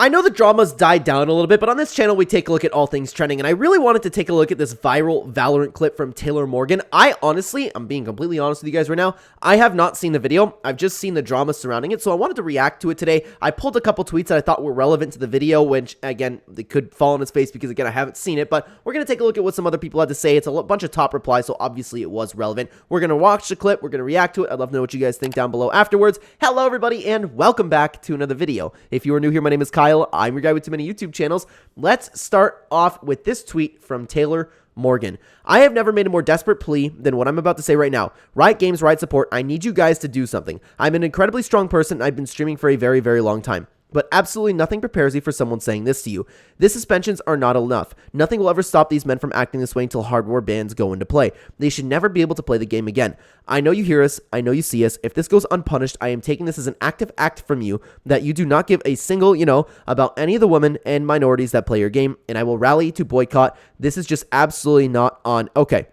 I know the drama's died down a little bit, but on this channel, we take a look at all things trending, and I really wanted to take a look at this viral Valorant clip from Taylor Morgan. I'm being completely honest with you guys right now, I have not seen the video. I've just seen the drama surrounding it, so I wanted to react to it today. I pulled a couple tweets that I thought were relevant to the video, which, again, they could fall on his face because, again, I haven't seen it, but we're going to take a look at what some other people had to say. It's a bunch of top replies, so obviously it was relevant. We're going to watch the clip. We're going to react to it. I'd love to know what you guys think down below afterwards. Hello, everybody, and welcome back to another video. If you are new here, my name is Kyle. I'm your guy with too many YouTube channels. Let's start off with this tweet from Taylor Morgan. I have never made a more desperate plea than what I'm about to say right now. Riot Games, Riot Support, I need you guys to do something. I'm an incredibly strong person. I've been streaming for a very, very long time. But absolutely nothing prepares you for someone saying this to you. The suspensions are not enough. Nothing will ever stop these men from acting this way until hardware bans go into play. They should never be able to play the game again. I know you hear us. I know you see us. If this goes unpunished, I am taking this as an active act from you that you do not give a single, about any of the women and minorities that play your game, and I will rally to boycott. This is just absolutely not on. Okay.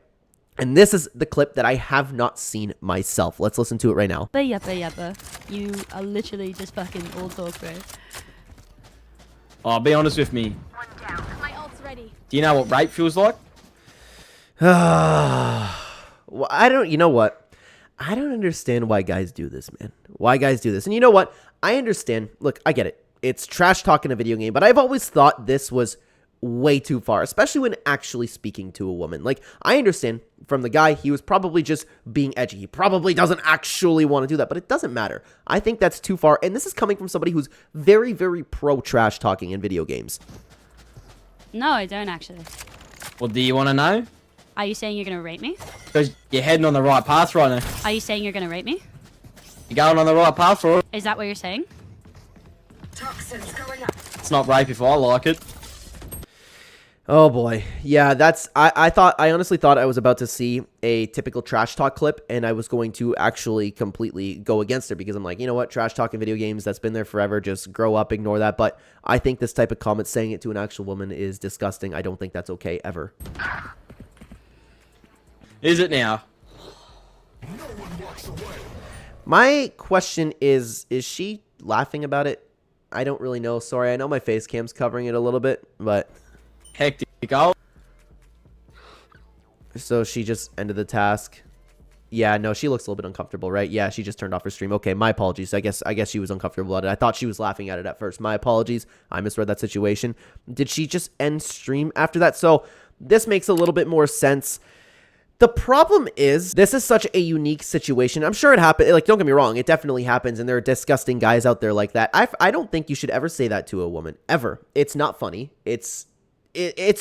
And this is the clip that I have not seen myself. Let's listen to it right now. Yuppa. You are literally just fucking all talk, bro. Oh, be honest with me. My ult's ready. Do you know what rape feels like? Well, you know what? I don't understand why guys do this, man. Why guys do this. And you know what? I understand. Look, I get it. It's trash talk in a video game, but I've always thought this was way too far, especially when actually speaking to a woman. Like, I understand from the guy, he was probably just being edgy. He probably doesn't actually want to do that, but it doesn't matter. I think that's too far, and this is coming from somebody who's very, very pro trash talking in video games. No, I don't actually. Well, do you want to know? Are you saying you're gonna rape me? Because you're heading on the right path right now. Are you saying you're gonna rape me? You're going on the right path for it. Is that what you're saying? Toxins going up. It's not rape if I like it. Oh boy. Yeah, that's I honestly thought I was about to see a typical trash talk clip, and I was going to actually completely go against it because I'm like, you know what, trash talk in video games, that's been there forever, just grow up, ignore that. But I think this type of comment, saying it to an actual woman, is disgusting. I don't think that's okay ever. Is it now? My question is she laughing about it? I don't really know. Sorry, I know my face cam's covering it a little bit, but Hectic. Oh. So she just ended the task. Yeah, no, she looks a little bit uncomfortable, right? Yeah, she just turned off her stream. Okay, my apologies. I guess she was uncomfortable at it. I thought she was laughing at it at first. My apologies. I misread that situation. Did she just end stream after that? So this makes a little bit more sense. The problem is, this is such a unique situation. I'm sure it happened. Like, don't get me wrong, it definitely happens, and there are disgusting guys out there like that. I don't think you should ever say that to a woman, ever. It's not funny. It's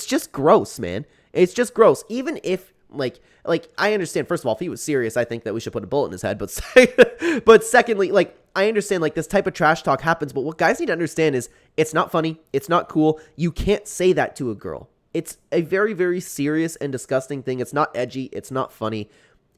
just gross, man. It's just gross. Even if, like I understand, first of all, if he was serious, I think that we should put a bullet in his head. But secondly, like, I understand, like, this type of trash talk happens, but what guys need to understand is it's not funny. It's not cool. You can't say that to a girl. It's a very, very serious and disgusting thing. It's not edgy. It's not funny.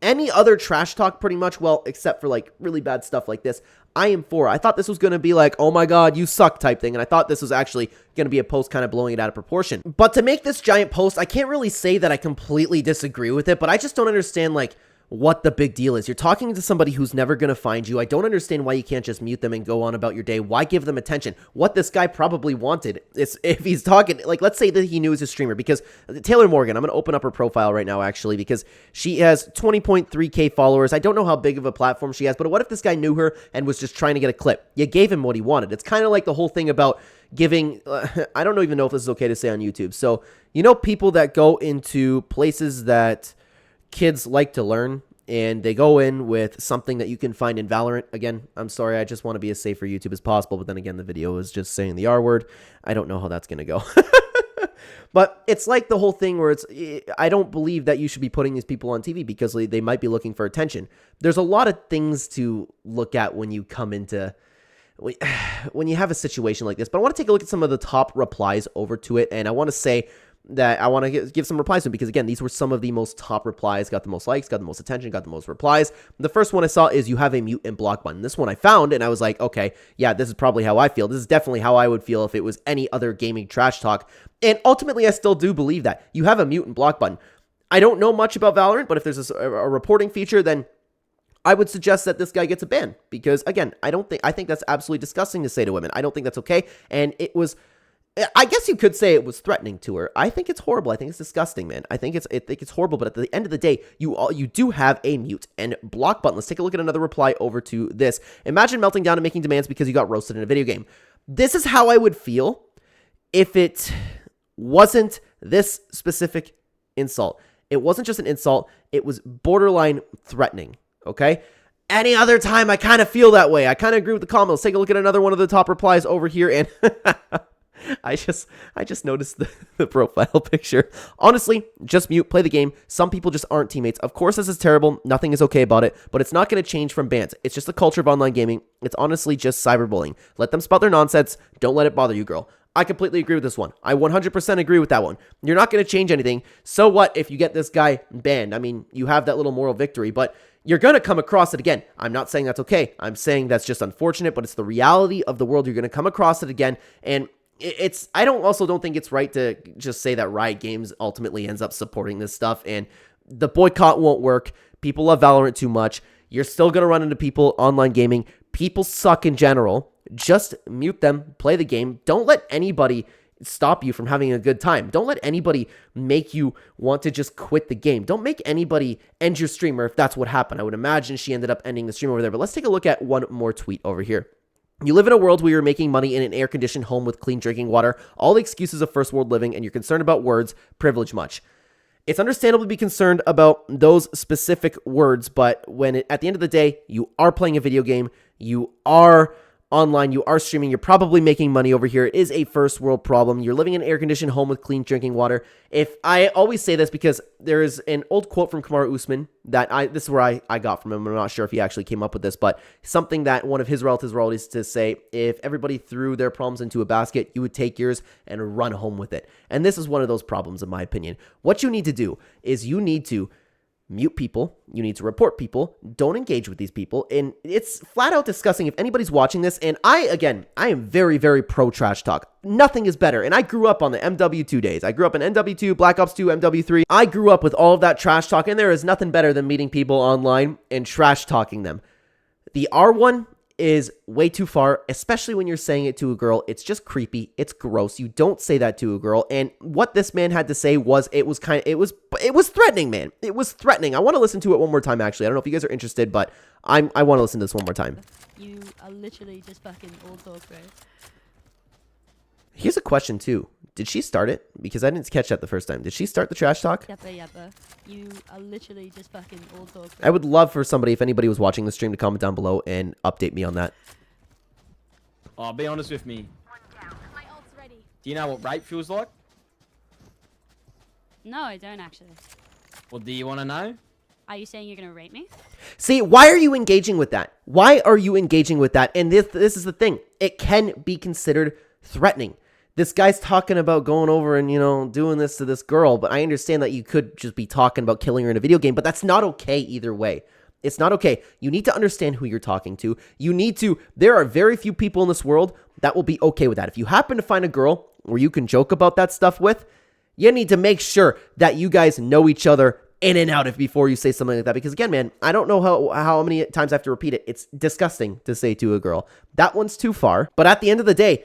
Any other trash talk, pretty much, well, except for, like, really bad stuff like this, I am for. I thought this was going to be like, oh my god, you suck type thing, and I thought this was actually going to be a post kind of blowing it out of proportion. But to make this giant post, I can't really say that I completely disagree with it, but I just don't understand, like, what the big deal is. You're talking to somebody who's never going to find you. I don't understand why you can't just mute them and go on about your day. Why give them attention? What this guy probably wanted is, if he's talking, like, let's say that he knew as a streamer, because Taylor Morgan, I'm going to open up her profile right now, actually, because she has 20.3K followers. I don't know how big of a platform she has, but what if this guy knew her and was just trying to get a clip? You gave him what he wanted. It's kind of like the whole thing about giving, I don't even know if this is okay to say on YouTube. So, people that go into places that kids like to learn, and they go in with something that you can find in Valorant. Again, I'm sorry, I just want to be as safe for YouTube as possible, but then again, the video is just saying the R word. I don't know how that's going to go. But it's like the whole thing where I don't believe that you should be putting these people on TV because they might be looking for attention. There's a lot of things to look at when you come into, when you have a situation like this. But I want to take a look at some of the top replies over to it, and I want to say that I want to give some replies to, because again, these were some of the most top replies, got the most likes, got the most attention, got the most replies. The first one I saw is, you have a mute and block button. This one I found, and I was like, okay, yeah, this is probably how I feel. This is definitely how I would feel if it was any other gaming trash talk. And ultimately, I still do believe that. You have a mute and block button. I don't know much about Valorant, but if there's a reporting feature, then I would suggest that this guy gets a ban because, again, I think that's absolutely disgusting to say to women. I don't think that's okay. And it was, I guess you could say it was threatening to her. I think it's horrible. I think it's disgusting, man. I think it's horrible. But at the end of the day, you do have a mute and block button. Let's take a look at another reply over to this. Imagine melting down and making demands because you got roasted in a video game. This is how I would feel if it wasn't this specific insult. It wasn't just an insult. It was borderline threatening. Okay. Any other time, I kind of feel that way. I kind of agree with the comment. Let's take a look at another one of the top replies over here. And I just noticed the profile picture. Honestly, just mute, play the game. Some people just aren't teammates. Of course, this is terrible. Nothing is okay about it, but it's not going to change from bans. It's just the culture of online gaming. It's honestly just cyberbullying. Let them spout their nonsense. Don't let it bother you, girl. I completely agree with this one. I 100% agree with that one. You're not going to change anything. So what if you get this guy banned? I mean, you have that little moral victory, but you're going to come across it again. I'm not saying that's okay. I'm saying that's just unfortunate, but it's the reality of the world. You're going to come across it again, and I don't think it's right to just say that Riot Games ultimately ends up supporting this stuff, and the boycott won't work. People love Valorant too much. You're still going to run into people online gaming. People suck in general. Just mute them, play the game. Don't let anybody stop you from having a good time. Don't let anybody make you want to just quit the game. Don't make anybody end your stream, or if that's what happened. I would imagine she ended up ending the stream over there, but let's take a look at one more tweet over here. You live in a world where you're making money in an air-conditioned home with clean drinking water, all the excuses of first world living, and you're concerned about words, privilege much. It's understandable to be concerned about those specific words, but at the end of the day, you are playing a video game, you are online, you are streaming, you're probably making money over here. It is a first world problem. You're living in an air-conditioned home with clean drinking water. If I always say this because there is an old quote from Kamaru Usman that this is where I got from him. I'm not sure if he actually came up with this, but something that one of his relatives were always to say, if everybody threw their problems into a basket, you would take yours and run home with it. And this is one of those problems, in my opinion. What you need to do is you need to mute people. You need to report people. Don't engage with these people. And it's flat out disgusting. If anybody's watching this, and I am very, very pro trash talk. Nothing is better. And I grew up on the MW2 days. I grew up in NW2, Black Ops 2, MW3. I grew up with all of that trash talk, and there is nothing better than meeting people online and trash talking them. The R1 is way too far, especially when you're saying it to a girl. It's just creepy. It's gross. You don't say that to a girl. And what this man had to say was, it was threatening, man. It was threatening. I want to listen to it one more time, actually. I don't know if you guys are interested, but I want to listen to this one more time. You are literally just fucking all talk, bro. Here's a question, too. Did she start it? Because I didn't catch that the first time. Did she start the trash talk? Yeppa. You are literally just fucking all talk, bro. I would love for somebody, if anybody was watching the stream, to comment down below and update me on that. Oh, be honest with me. My ult's ready. Do you know what rape feels like? No, I don't actually. Well, do you want to know? Are you saying you're gonna rape me? See, why are you engaging with that? Why are you engaging with that? And this is the thing. It can be considered threatening. This guy's talking about going over and, doing this to this girl, but I understand that you could just be talking about killing her in a video game, but that's not okay either way. It's not okay. You need to understand who you're talking to. There are very few people in this world that will be okay with that. If you happen to find a girl where you can joke about that stuff with, you need to make sure that you guys know each other in and out before you say something like that. Because again, man, I don't know how many times I have to repeat it. It's disgusting to say to a girl. That one's too far. But at the end of the day,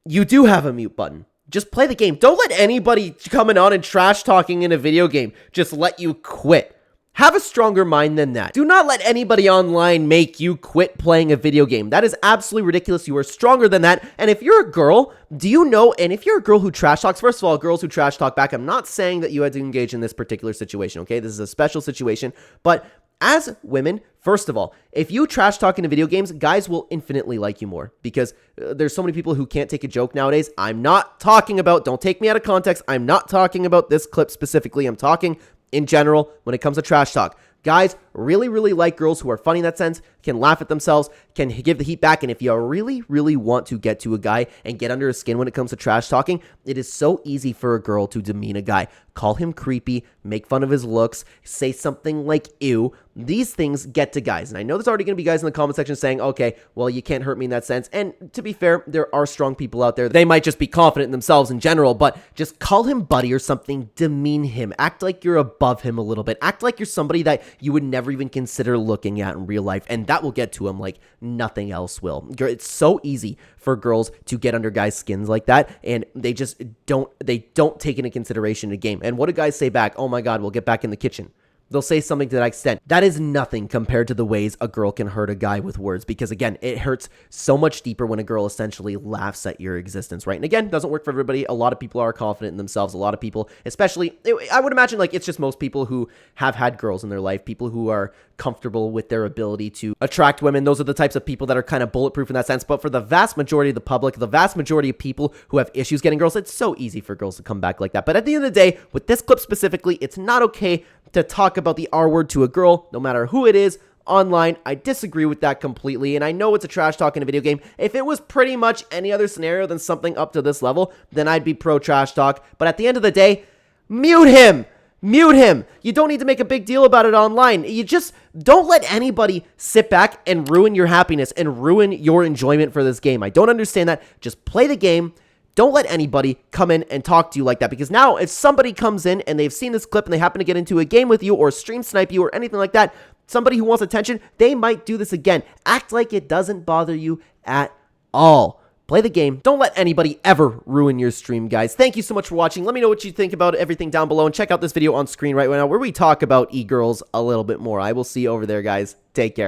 you do have a mute button. Just play the game. Don't let anybody coming on and trash talking in a video game just let you quit. Have a stronger mind than that. Do not let anybody online make you quit playing a video game. That is absolutely ridiculous. You are stronger than that. And if you're a girl, and if you're a girl who trash talks, first of all, girls who trash talk back, I'm not saying that you had to engage in this particular situation, okay? This is a special situation. But as women, first of all, if you trash talk into video games, guys will infinitely like you more because there's so many people who can't take a joke nowadays. I'm not talking about, don't take me out of context. I'm not talking about this clip specifically. I'm talking in general when it comes to trash talk. Guys really, really like girls who are funny in that sense, can laugh at themselves, can give the heat back. And if you really, really want to get to a guy and get under his skin when it comes to trash talking, it is so easy for a girl to demean a guy. Call him creepy, make fun of his looks, say something like ew. These things get to guys. And I know there's already going to be guys in the comment section saying, okay, well, you can't hurt me in that sense. And to be fair, there are strong people out there. They might just be confident in themselves in general, but just call him buddy or something, demean him. Act like you're above him a little bit. Act like you're somebody that you would never even consider looking at in real life. And that will get to him like nothing else will. It's so easy for girls to get under guys' skins like that, and they just don't take into consideration a game. And what do guys say back? Oh my God, we'll get back in the kitchen. They'll say something to that extent. That is nothing compared to the ways a girl can hurt a guy with words, because again, it hurts so much deeper when a girl essentially laughs at your existence, right? And again, doesn't work for everybody. A lot of people are confident in themselves. A lot of people, especially, I would imagine like it's just most people who have had girls in their life, people who are comfortable with their ability to attract women. Those are the types of people that are kind of bulletproof in that sense. But for the vast majority of the public, the vast majority of people who have issues getting girls, it's so easy for girls to come back like that. But at the end of the day, with this clip specifically, it's not okay to talk about the R word to a girl, no matter who it is, online. I disagree with that completely, and I know it's a trash talk in a video game. If it was pretty much any other scenario than something up to this level, then I'd be pro trash talk. But at the end of the day, mute him! Mute him! You don't need to make a big deal about it online. You just don't let anybody sit back and ruin your happiness and ruin your enjoyment for this game. I don't understand that. Just play the game. Don't let anybody come in and talk to you like that, because now if somebody comes in and they've seen this clip and they happen to get into a game with you or stream snipe you or anything like that, somebody who wants attention, they might do this again. Act like it doesn't bother you at all. Play the game. Don't let anybody ever ruin your stream, guys. Thank you so much for watching. Let me know what you think about everything down below, and check out this video on screen right now where we talk about e-girls a little bit more. I will see you over there, guys. Take care.